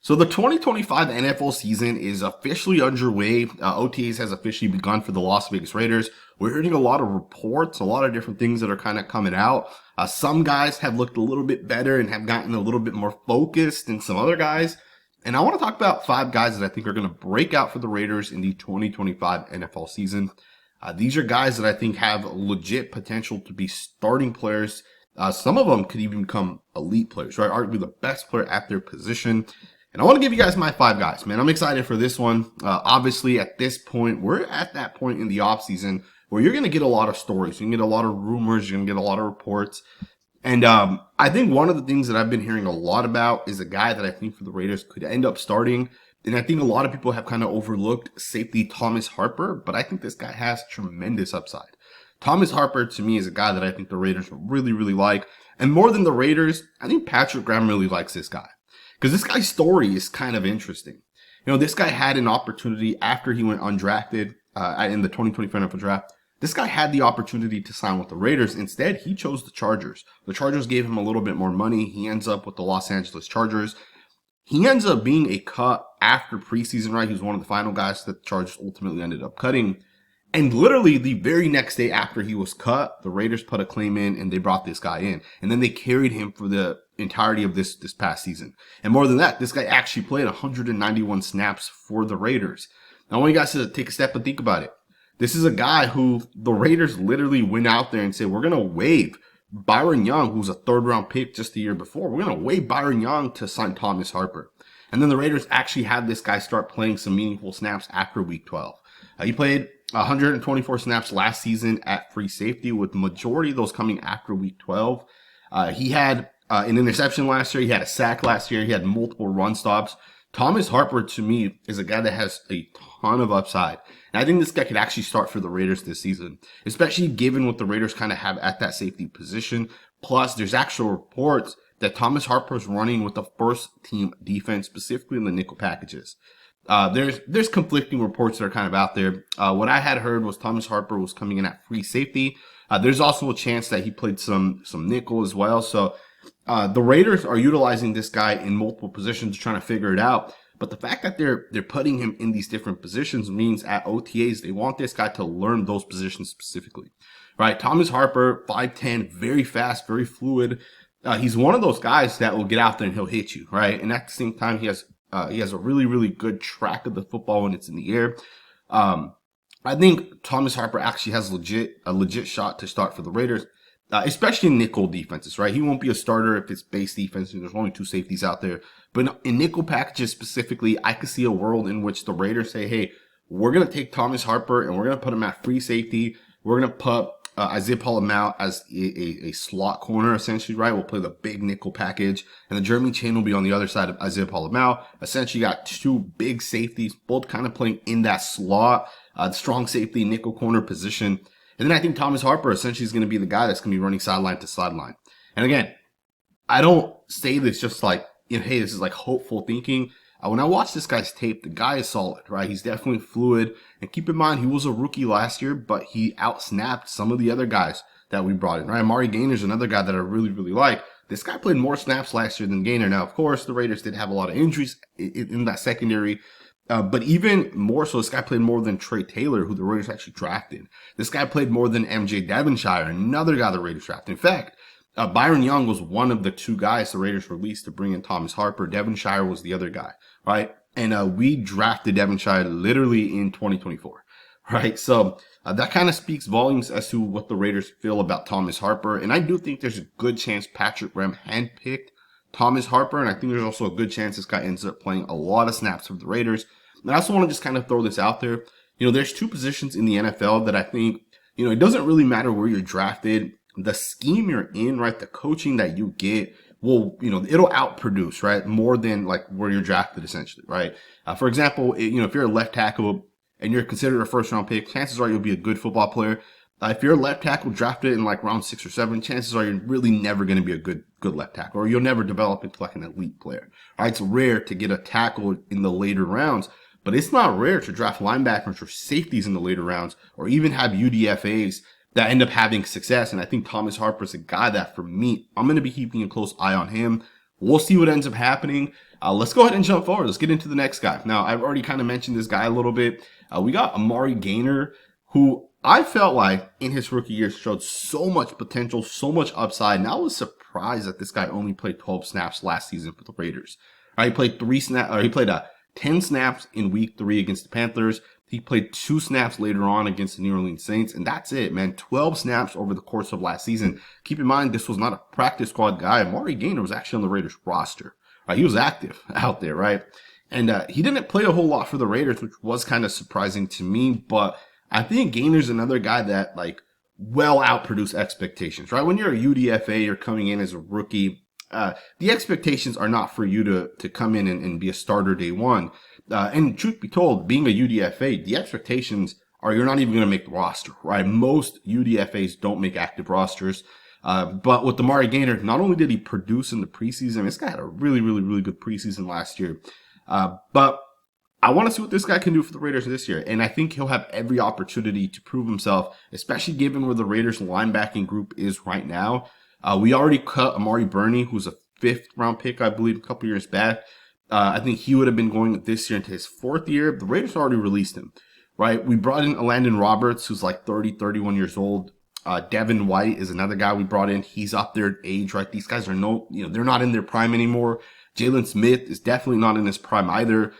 So the 2025 NFL season is officially underway. OTAs has officially begun for the Las Vegas Raiders. We're hearing a lot of reports, a lot of different things that are kind of coming out. Some guys have looked a little bit better and have gotten a little bit more focused than some other guys. And I want to talk about 5 guys that I think are going to break out for the Raiders in the 2025 NFL season. These are guys that I think have legit potential to be starting players. Some of them could even become elite players, right? Arguably the best player at their position. And I want to give you guys my 5 guys, man. I'm excited for this one. Obviously, at this point, we're at that point in the offseason where you're going to get a lot of stories. You can get a lot of rumors. You're going to get a lot of reports. And I think one of the things that I've been hearing a lot about is a guy that I think for the Raiders could end up starting. And I think a lot of people have kind of overlooked safety Thomas Harper, but I think this guy has tremendous upside. Thomas Harper, to me, is a guy that I think the Raiders really, really like. And more than the Raiders, I think Patrick Graham really likes this guy. Because this guy's story is kind of interesting. You know, this guy had an opportunity after he went undrafted in the 2024 NFL draft. This guy had the opportunity to sign with the Raiders. Instead, he chose the Chargers. The Chargers gave him a little bit more money. He ends up with the Los Angeles Chargers. He ends up being a cut after preseason, right? He was one of the final guys that the Chargers ultimately ended up cutting. And literally the very next day after he was cut, the Raiders put a claim in and they brought this guy in. And then they carried him for the entirety of this past season. And more than that, this guy actually played 191 snaps for the Raiders. Now, I want you guys to take a step and think about it. This is a guy who the Raiders literally went out there and said, we're going to waive Byron Young, who's a 3rd-round pick just the year before. We're going to waive Byron Young to sign Thomas Harper. And then the Raiders actually had this guy start playing some meaningful snaps after week 12. He played 124 snaps last season at free safety, with the majority of those coming after week 12. He had an interception last year. He had a sack last year. He had multiple run stops. Thomas Harper, to me, is a guy that has a ton of upside. And I think this guy could actually start for the Raiders this season, especially given what the Raiders kind of have at that safety position. Plus, there's actual reports that Thomas Harper is running with the first team defense, specifically in the nickel packages. There's conflicting reports that are kind of out there. What I had heard was Thomas Harper was coming in at free safety. There's also a chance that he played some nickel as well. So the Raiders are utilizing this guy in multiple positions, trying to figure it out. But the fact that they're putting him in these different positions means at OTAs, they want this guy to learn those positions specifically, right? Thomas Harper, 5'10", very fast, very fluid. He's one of those guys that will get out there and he'll hit you, right? And at the same time, he has a really, really good track of the football when it's in the air. I think Thomas Harper actually has a legit shot to start for the Raiders, especially in nickel defenses, right? He won't be a starter if it's base defense and there's only 2 safeties out there. But in nickel packages specifically, I could see a world in which the Raiders say, hey, we're going to take Thomas Harper and we're going to put him at free safety. We're going to put Isaiah Paul as a slot corner, essentially, right? We'll play the big nickel package. And the Jeremy Chain will be on the other side of Isaiah Paul. Essentially, you got 2 big safeties, both kind of playing in that slot, strong safety, nickel corner position. And then I think Thomas Harper essentially is going to be the guy that's going to be running sideline to sideline. And again, I don't say this just like, you know, hey, this is like hopeful thinking. When I watch this guy's tape, the guy is solid, right? He's definitely fluid. And keep in mind, he was a rookie last year, but he outsnapped some of the other guys that we brought in, right? Amari Gainer is another guy that I really, really like. This guy played more snaps last year than Gainer. Now, of course, the Raiders did have a lot of injuries in that secondary. But even more so, this guy played more than Trey Taylor, who the Raiders actually drafted. This guy played more than MJ Devonshire, another guy the Raiders drafted. In fact, Byron Young was one of the 2 guys the Raiders released to bring in Thomas Harper. Devonshire was the other guy, right? And we drafted Devonshire literally in 2024, right? So that kind of speaks volumes as to what the Raiders feel about Thomas Harper. And I do think there's a good chance Patrick Graham handpicked Thomas Harper, and I think there's also a good chance this guy ends up playing a lot of snaps for the Raiders. And I also want to just kind of throw this out there. You know, there's 2 positions in the NFL that I think, you know, it doesn't really matter where you're drafted. The scheme you're in, right, the coaching that you get will, you know, it'll outproduce, right, more than like where you're drafted essentially, right? For example, you know, if you're a left tackle and you're considered a 1st-round pick, chances are you'll be a good football player. If you're a left tackle drafted in like round 6 or 7, chances are you're really never going to be a good left tackle, or you'll never develop into like an elite player, right? It's rare to get a tackle in the later rounds, but it's not rare to draft linebackers or safeties in the later rounds, or even have UDFAs that end up having success. And I think Thomas Harper is a guy that, for me, I'm going to be keeping a close eye on him. We'll see what ends up happening. Let's go ahead and jump forward. Let's get into the next guy. Now, I've already kind of mentioned this guy a little bit. We got Amari Gainer, who I felt like in his rookie year showed so much potential, so much upside. And I was surprised that this guy only played 12 snaps last season for the Raiders. He played 10 snaps in week 3 against the Panthers. He played 2 snaps later on against the New Orleans Saints, and that's it, man. 12 snaps over the course of last season. Keep in mind, this was not a practice squad guy. Amari Gainer was actually on the Raiders roster. He was active out there, right? And he didn't play a whole lot for the Raiders, which was kind of surprising to me. But I think Gainer's another guy that, like, well outproduced expectations, right? When you're a UDFA, you're coming in as a rookie. The expectations are not for you to come in and be a starter day one. And truth be told, being a UDFA, the expectations are you're not even going to make the roster, right? Most UDFAs don't make active rosters. But with Amari Gainer, not only did he produce in the preseason, this guy had a really, really, really good preseason last year. But I want to see what this guy can do for the Raiders this year. And I think he'll have every opportunity to prove himself, especially given where the Raiders linebacking group is right now. We already cut Amari Burney, who's a 5th round pick, I believe, a couple years back. I think he would have been going this year into his 4th year. The Raiders already released him, right? We brought in Landon Roberts, who's like 30, 31 years old. Devin White is another guy we brought in. He's up there in age, right? These guys are they're not in their prime anymore. Jalen Smith is definitely not in his prime either.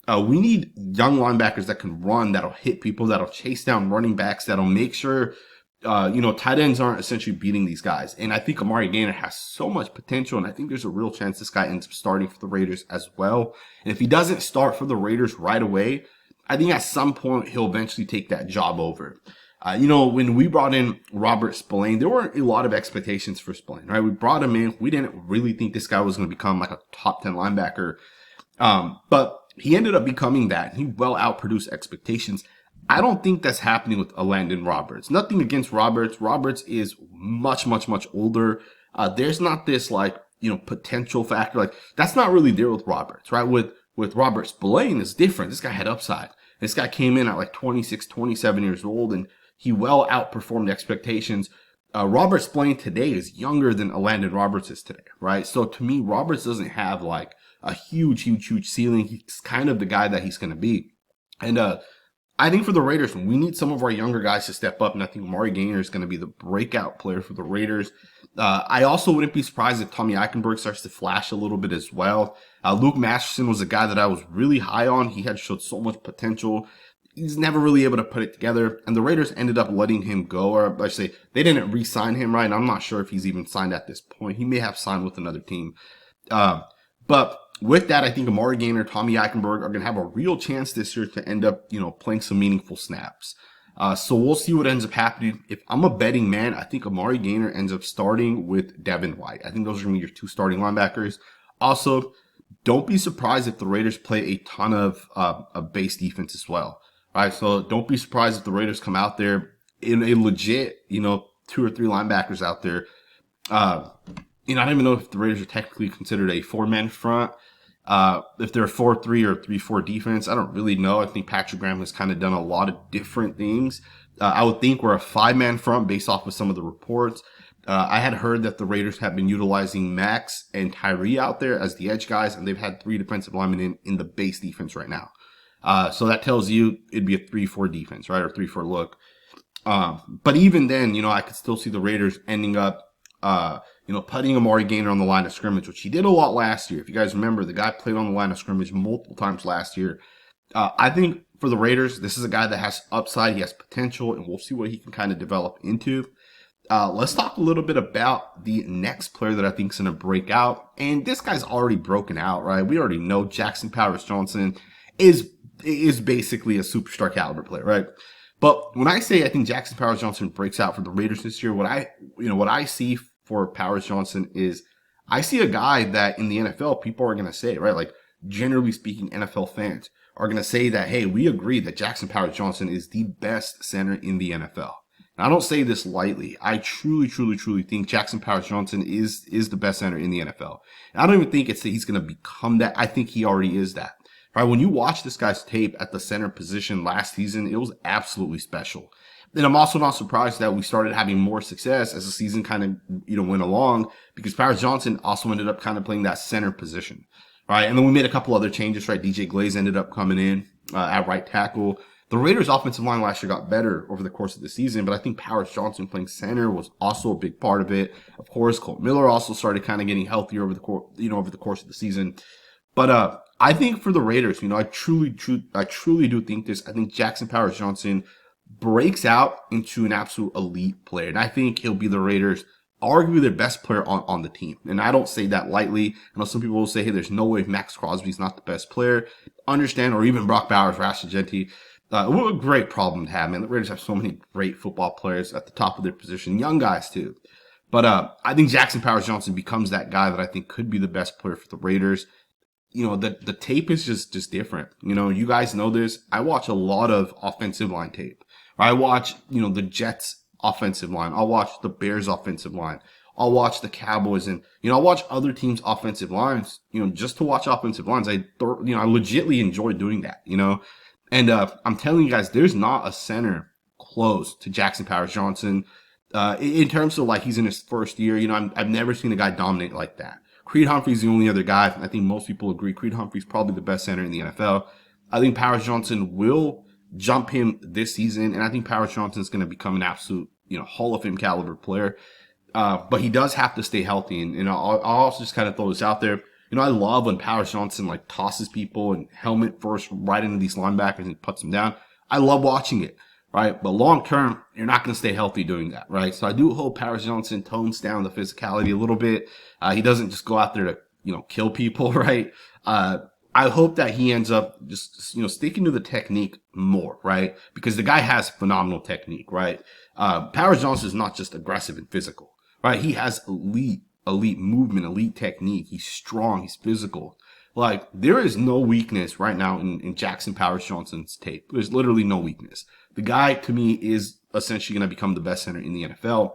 We need young linebackers that can run, that'll hit people, that'll chase down running backs, that'll make sure, tight ends aren't essentially beating these guys. And I think Amari Gainer has so much potential, and I think there's a real chance this guy ends up starting for the Raiders as well. And if he doesn't start for the Raiders right away, I think at some point he'll eventually take that job over. When we brought in Robert Spillane, there weren't a lot of expectations for Spillane, right? We brought him in. We didn't really think this guy was going to become like a top 10 linebacker. But he ended up becoming that. He well outproduced expectations. I don't think that's happening with Landon Roberts. Nothing against Roberts. Roberts is much, much, much older. There's not this potential factor. Like that's not really there with Roberts, right? With Robert Spillane, it's different. This guy had upside. This guy came in at like 26, 27 years old, and he well outperformed expectations. Robert Spillane today is younger than Landon Roberts is today, right? So to me, Roberts doesn't have like a huge ceiling. He's kind of the guy that he's going to be. And I think for the Raiders, we need some of our younger guys to step up, and I think Amari Gainer is going to be the breakout player for the Raiders. I also wouldn't be surprised if Tommy Eichenberg starts to flash a little bit as well. Luke Masterson was a guy that I was really high on. He had showed so much potential. He's never really able to put it together, and the Raiders ended up letting him go, or I should say they didn't re-sign him, right? I'm not sure if he's even signed at this point. He may have signed with another team. But with that, I think Amari Gainer, Tommy Eichenberg are going to have a real chance this year to end up, playing some meaningful snaps. So we'll see what ends up happening. If I'm a betting man, I think Amari Gainer ends up starting with Devin White. I think those are going to be your 2 starting linebackers. Also, don't be surprised if the Raiders play a ton of base defense as well. All right, so don't be surprised if the Raiders come out there in a legit, 2 or 3 linebackers out there. I don't even know if the Raiders are technically considered a 4-man front. If they're a 4-3 or 3-4 defense, I don't really know. I think Patrick Graham has kind of done a lot of different things. I would think we're a 5-man front based off of some of the reports. I had heard that the Raiders have been utilizing Maxx and Tyree out there as the edge guys, and they've had 3 defensive linemen in the base defense right now. So that tells you it'd be a 3-4 defense, right? Or 3-4 look. But even then, I could still see the Raiders ending up, putting Amari Gainer on the line of scrimmage, which he did a lot last year. If you guys remember, the guy played on the line of scrimmage multiple times last year. I think for the Raiders, this is a guy that has upside. He has potential, and we'll see what he can kind of develop into. Let's talk a little bit about the next player that I think is going to break out. And this guy's already broken out, right? We already know Jackson Powers-Johnson is basically a superstar caliber player, right? But when I say I think Jackson Powers-Johnson breaks out for the Raiders this year, what I see for Powers-Johnson is I see a guy that in the NFL people are going to say, right? Like generally speaking, NFL fans are going to say that, hey, we agree that Jackson Powers-Johnson is the best center in the NFL. And I don't say this lightly. I truly think Jackson Powers-Johnson is the best center in the NFL. And I don't even think it's that he's going to become that. I think he already is that. Right, when you watch this guy's tape at the center position last season, it was absolutely special. And I'm also not surprised that we started having more success as the season kind of, went along, because Powers-Johnson also ended up kind of playing that center position. right? And then we made a couple other changes, right? DJ Glaze ended up coming in at right tackle. The Raiders' offensive line last year got better over the course of the season, but I think Powers Johnson playing center was also a big part of it. Of course, Colt Miller also started kind of getting healthier over the course of the season. But I think for the Raiders, I truly do think this. I think Jackson Powers Johnson breaks out into an absolute elite player, and I think he'll be the Raiders' arguably their best player on the team. And I don't say that lightly. I know some people will say, hey, there's no way Maxx Crosby's not the best player. Understand, or even Brock Bowers or Ashton Jeanty. What a great problem to have, man. The Raiders have so many great football players at the top of their position, young guys too. But I think Jackson Powers Johnson becomes that guy that I think could be the best player for the Raiders. The tape is just different. You guys know this. I watch a lot of offensive line tape. I watch, the Jets offensive line. I'll watch the Bears offensive line. I'll watch the Cowboys, and I'll watch other teams' offensive lines. Just to watch offensive lines. I legitimately enjoy doing that. And I'm telling you guys, there's not a center close to Jackson Powers Johnson. In terms of like he's in his first year, I've never seen a guy dominate like that. Creed Humphrey's the only other guy. I think most people agree Creed Humphrey's probably the best center in the NFL. I think Powers Johnson will jump him this season, and I think Powers Johnson's going to become an absolute, Hall of Fame caliber player. But he does have to stay healthy, and I'll also just kind of throw this out there. I love when Powers Johnson like tosses people and helmet first right into these linebackers and puts them down. I love watching it, right? But long term, you're not going to stay healthy doing that, right? So I do hope Powers Johnson tones down the physicality a little bit. He doesn't just go out there to, kill people, right? I hope that he ends up just, sticking to the technique more, right? Because the guy has phenomenal technique, right? Powers Johnson is not just aggressive and physical, right? He has elite movement, elite technique. He's strong. He's physical. Like, there is no weakness right now in Jackson Powers Johnson's tape. There's literally no weakness. The guy, to me, is essentially going to become the best center in the NFL.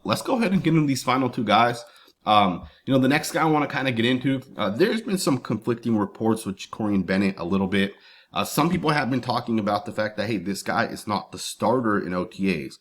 Let's go ahead and get into these final two guys. The next guy I want to kind of get into, there's been some conflicting reports with Jakorian Bennett a little bit. Some people have been talking about the fact that, hey, this guy is not the starter in OTAs.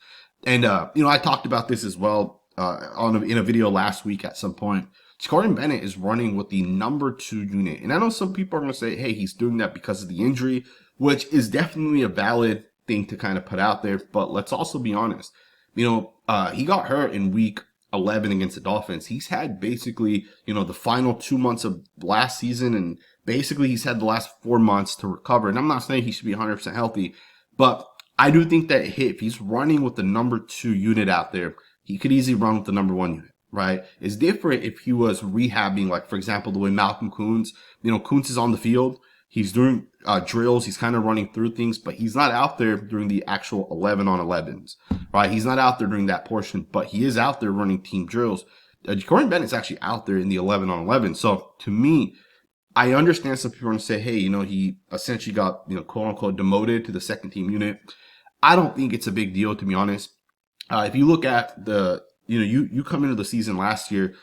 And, I talked about this as well. In a video last week at some point. Jakorian Bennett is running with the number 2 unit. And I know some people are going to say, hey, he's doing that because of the injury, which is definitely a valid thing to kind of put out there. But let's also be honest. He got hurt in week 11 against the Dolphins. He's had basically, the final 2 months of last season, and basically he's had the last 4 months to recover. And I'm not saying he should be 100% healthy, but I do think that if he's running with the number 2 unit out there, he could easily run with the number 1 unit, right? It's different if he was rehabbing, like, for example, the way Malcolm Koonce, Koonce is on the field. He's doing drills. He's kind of running through things, but he's not out there during the actual 11-on-11s, right? He's not out there during that portion, but he is out there running team drills. Jakorian Bennett's actually out there in the 11-on-11. So to me, I understand some people are going to say, hey, he essentially got, quote unquote, demoted to the second team unit. I don't think it's a big deal, to be honest. If you look at the, you come into the season last year,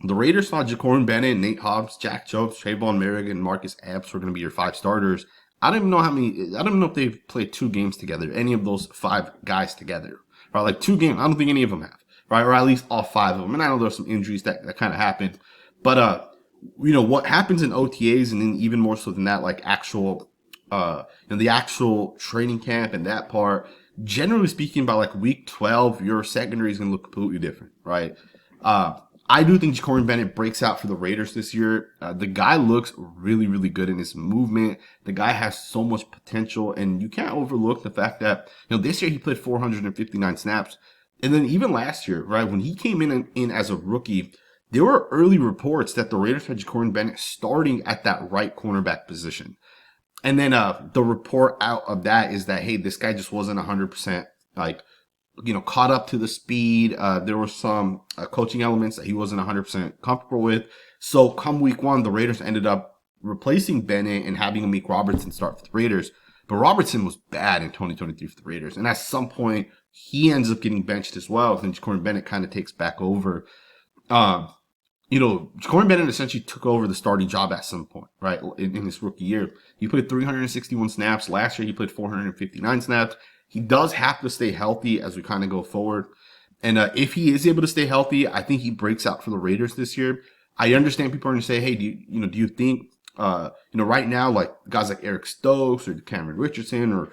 the Raiders thought Jakorian Bennett, Nate Hobbs, Jack Jones, Trayvon Merrick, and Marcus Epps were going to be your 5 starters. I don't even know if they've played 2 games together, any of those 5 guys together, right? Like 2 games. I don't think any of them have, right? Or at least all 5 of them. And I know there's some injuries that kind of happened, but, what happens in OTAs, and then even more so than that, like actual, the actual training camp and that part, generally speaking, by like week 12, your secondary is going to look completely different, right? I do think Jakorian Bennett breaks out for the Raiders this year. The guy looks really, really good in his movement. The guy has so much potential, and you can't overlook the fact that, this year he played 459 snaps. And then even last year, right, when he came in as a rookie, there were early reports that the Raiders had Jakorian Bennett starting at that right cornerback position. And then the report out of that is that, hey, this guy just wasn't 100% caught up to the speed. There were some coaching elements that he wasn't 100% comfortable with. So come week 1, the Raiders ended up replacing Bennett and having Amari Robertson start for the Raiders. But Robertson was bad in 2023 for the Raiders. And at some point, he ends up getting benched as well. And Jakorian Bennett kind of takes back over. Jakorian Bennett essentially took over the starting job at some point, right, in his rookie year. He played 361 snaps. Last year, he played 459 snaps. He does have to stay healthy as we kind of go forward. And if he is able to stay healthy, I think he breaks out for the Raiders this year. I understand people are going to say, hey, do you think, right now, like guys like Eric Stokes or Cameron Richardson or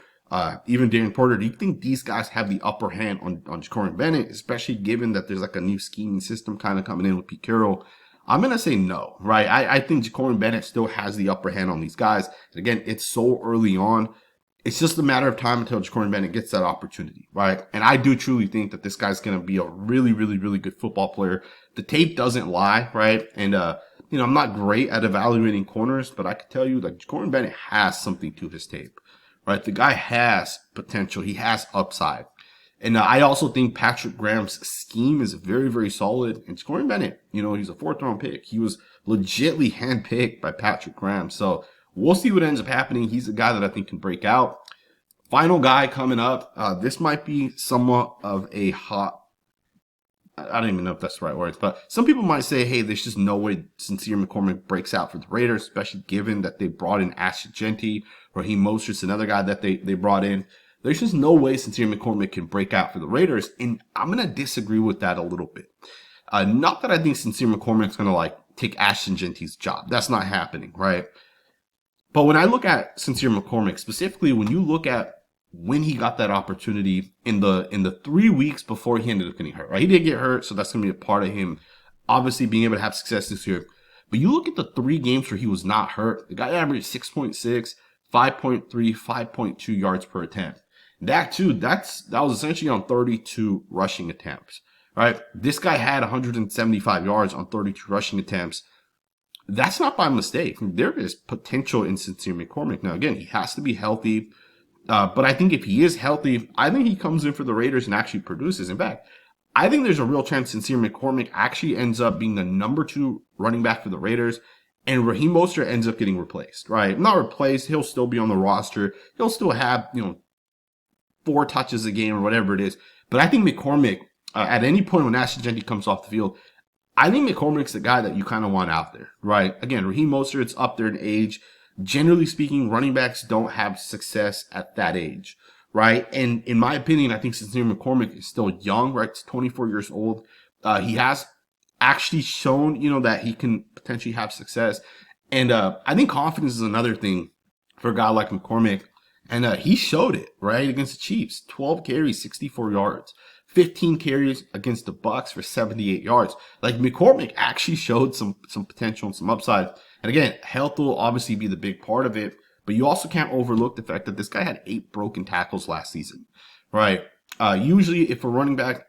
even Darren Porter, do you think these guys have the upper hand on Jakorian Bennett, especially given that there's like a new scheming system kind of coming in with Pete Carroll? I'm going to say no, right? I think Jakorian Bennett still has the upper hand on these guys. And again, it's so early on. It's just a matter of time until Jakorian Bennett gets that opportunity, right? And I do truly think that this guy's going to be a really, really, really good football player. The tape doesn't lie, right? And, I'm not great at evaluating corners, but I can tell you that Jakorian Bennett has something to his tape, right? The guy has potential. He has upside. And I also think Patrick Graham's scheme is very, very solid. And Jakorian Bennett, he's a 4th round pick. He was legitly handpicked by Patrick Graham. So we'll see what ends up happening. He's a guy that I think can break out. Final guy coming up. This might be somewhat of a hot, I don't even know if that's the right words, but some people might say, hey, there's just no way Sincere McCormick breaks out for the Raiders, especially given that they brought in Ashton Jeanty, Raheem Mostert's another guy that they brought in. There's just no way Sincere McCormick can break out for the Raiders, and I'm going to disagree with that a little bit. Not that I think Sincere McCormick's going to take Ashton Jeanty's job. That's not happening, right? But when I look at Sincere McCormick, specifically when you look at when he got that opportunity in the 3 weeks before he ended up getting hurt, right? He did get hurt, so that's going to be a part of him obviously being able to have success this year. But you look at the 3 games where he was not hurt, the guy averaged 6.6, 5.3, 5.2 yards per attempt. That was essentially on 32 rushing attempts, right? This guy had 175 yards on 32 rushing attempts. That's not by mistake. There is potential in Sincere McCormick. Now, again, he has to be healthy. But I think if he is healthy, I think he comes in for the Raiders and actually produces. In fact, I think there's a real chance Sincere McCormick actually ends up being the number 2 running back for the Raiders, and Raheem Mostert ends up getting replaced, right? Not replaced. He'll still be on the roster. He'll still have, 4 touches a game or whatever it is. But I think McCormick, at any point when Ashton Jeanty comes off the field, I think McCormick's the guy that you kind of want out there, right? Again, Raheem Mostert's up there in age. Generally speaking, running backs don't have success at that age, right? And in my opinion, I think Sincere McCormick is still young, right? He's 24 years old. He has actually shown, that he can potentially have success. And I think confidence is another thing for a guy like McCormick. And he showed it, right, against the Chiefs. 12 carries, 64 yards. 15 carries against the Bucks for 78 yards. McCormick actually showed some potential and some upside. And again, health will obviously be the big part of it, but you also can't overlook the fact that this guy had 8 broken tackles last season, right? Usually if a running back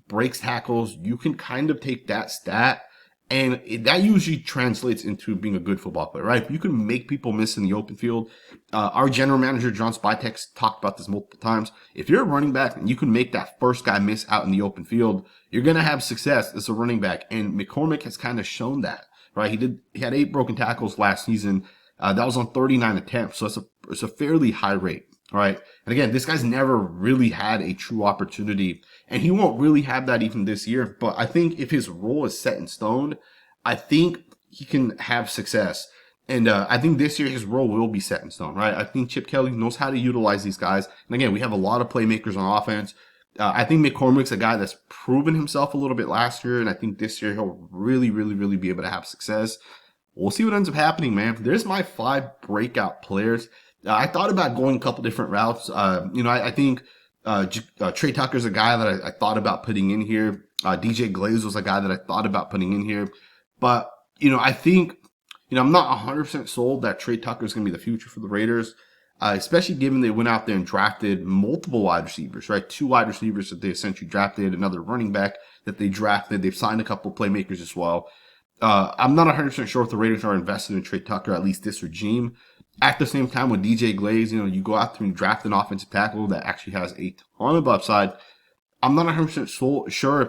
breaks tackles, you can kind of take that stat, and that usually translates into being a good football player, right? If you can make people miss in the open field, our general manager, John Spytek, talked about this multiple times. If you're a running back and you can make that first guy miss out in the open field, you're going to have success as a running back. And McCormick has kind of shown that, right? He had 8 broken tackles last season. That was on 39 attempts. So it's a fairly high rate, right? And again, this guy's never really had a true opportunity, and he won't really have that even this year. But I think if his role is set in stone, I think he can have success. And I think this year his role will be set in stone, right? I think Chip Kelly knows how to utilize these guys. And again, we have a lot of playmakers on offense. I think McCormick's a guy that's proven himself a little bit last year, and I think this year he'll really, really, really be able to have success. We'll see what ends up happening, man. There's my 5 breakout players. I thought about going a couple different routes. I think Trey Tucker's a guy that I thought about putting in here. DJ Glaze was a guy that I thought about putting in here. But, I think, I'm not 100% sold that Trey Tucker is going to be the future for the Raiders, especially given they went out there and drafted multiple wide receivers, right? 2 wide receivers that they essentially drafted, another running back that they drafted. They've signed a couple of playmakers as well. I'm not 100% sure if the Raiders are invested in Trey Tucker, at least this regime. At the same time, with DJ Glaze, you go out there and draft an offensive tackle that actually has a ton of upside. I'm not 100% sure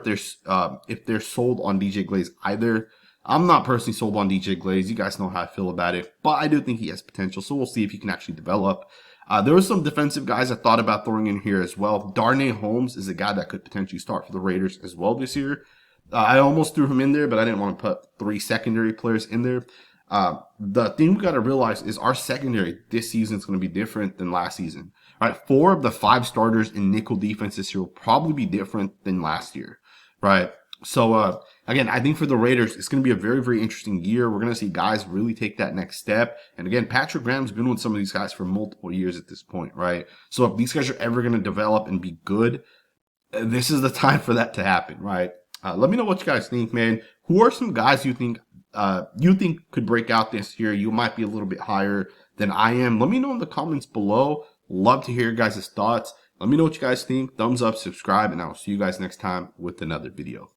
if they're sold on DJ Glaze either. I'm not personally sold on DJ Glaze. You guys know how I feel about it, but I do think he has potential. So we'll see if he can actually develop. There were some defensive guys I thought about throwing in here as well. Darnay Holmes is a guy that could potentially start for the Raiders as well this year. I almost threw him in there, but I didn't want to put 3 secondary players in there. The thing we got to realize is our secondary this season is going to be different than last season. All right, 4 of the 5 starters in nickel defense this year will probably be different than last year, right? So again, I think for the Raiders, it's going to be a very, very interesting year. We're going to see guys really take that next step. And again, Patrick Graham's been with some of these guys for multiple years at this point, right? So if these guys are ever going to develop and be good, this is the time for that to happen, right? Let me know what you guys think, man. Who are some guys you think could break out this year? You might be a little bit higher than I am. Let me know in the comments below. Love to hear your guys' thoughts. Let me know what you guys think. Thumbs up, subscribe, and I'll see you guys next time with another video.